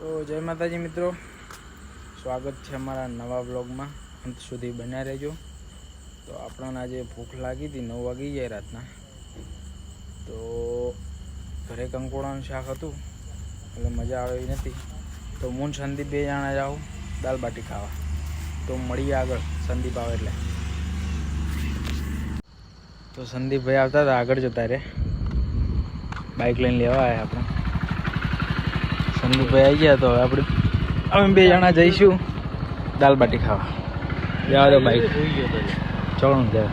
તો જય માતાજી મિત્રો, સ્વાગત છે અમારા નવા બ્લોગમાં. અંત સુધી બન્યા રહેજો. તો આપણને આજે ભૂખ લાગી હતી, 9 વાગી જાય રાતના. તો ઘરે કંકોડાનું શાક હતું એટલે મજા આવી નથી. તો હું સંદીપ 2 જણા જાઉં દાલ બાટી ખાવા. તો મળીએ આગળ, સંદીપ આવે એટલે. તો સંદીપભાઈ આવતા હતા, આગળ જતા રે બાઇક લઈને લેવા આવ્યા આપણે. સંદીપભાઈ આવી ગયા તો હવે અમે 2 જણા જઈશું દાલ બાટી ખાવા. જવા દો બાઈક, ચલો ને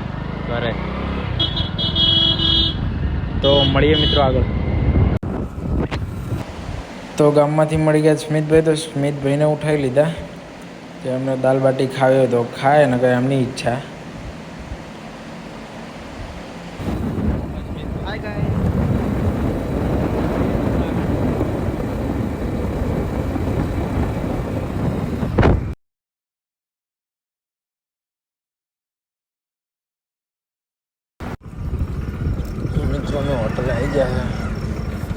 ઘરે. તો મળીએ મિત્રો આગળ. તો ગામમાંથી મળી ગયા સ્મિતભાઈ. તો સ્મિતભાઈને ઉઠાવી લીધા કે અમને દાલ બાટી ખાવી હોય તો ખાય ને કંઈ એમની ઈચ્છા. મિત્રો અમે હોટલ આવી ગયા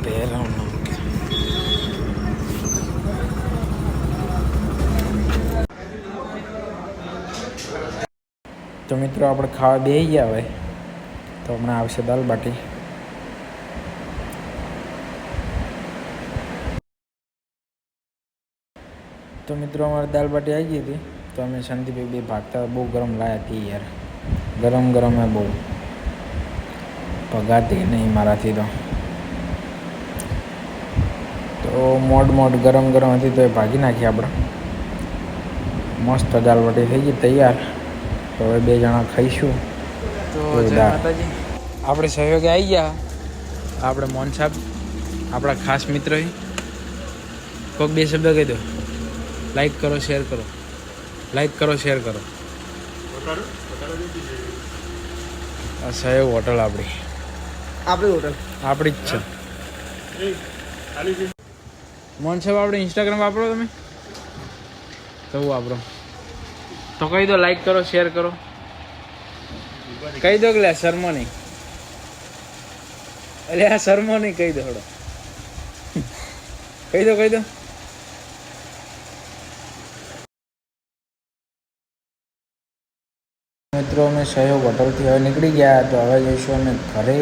પહેલા. તો મિત્રો આપણે ખાવા બેસી ગયા હોય તો હમણાં આવશે દાલ બાટી. તો મિત્રો અમારે દાલ બાટી આવી ગઈ હતી. તો અમે સંદીપભાઈ 2 ભાગતા બહુ ગરમ લાયા હતી યાર. ગરમ ગરમ એ બહુ પગાતી નહીં મારાથી. તો મોડ ગરમ ગરમ હતી તો એ ભાગી નાખી આપણે. મસ્ત દાલ બાટી થઈ ગઈ તૈયાર. તો હવે 2 જણા ખાઈશું. તો જય માતાજી, આપણે સહયોગે આવી ગયા. આપણે મોહન સાહેબ આપણા ખાસ મિત્ર. કોઈક 2 શબ્દ કહી દો. લાઈક કરો, શેર કરો. લાઈક કરો, શેર કરો. આ સહયોગ હોટલ આપણી હોટલ આપણી જ છે. મોહન સાહેબ આપણે ઇન્સ્ટાગ્રામ વાપરો તમે? તો વાપરો તો કહી દો, લાઈક કરો, શેર કરો. કહી દો કે શર્મો નહીં. એટલે આ શર્મો નહીં, કહી દો થોડો. કહી દો. મિત્રો અમે સહયોગ હોટલથી હવે નીકળી ગયા. તો હવે જઈશું અમે ઘરે.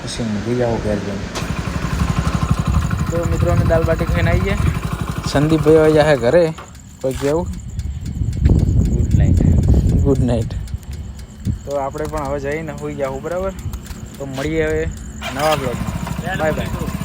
પછી મૂકી જાઓ ઘેર જઈને. તો મિત્રો અમે દાલ બાટી ખાઈને આવી ગયા. સંદીપભાઈ હવે જાય ઘરે. કોઈ કેવું ગુડ નાઇટ. તો આપણે પણ હવે જઈને હોઈ જાઉં. બરાબર. તો મળીએ હવે નવા બ્લોગમાં. Bye bye.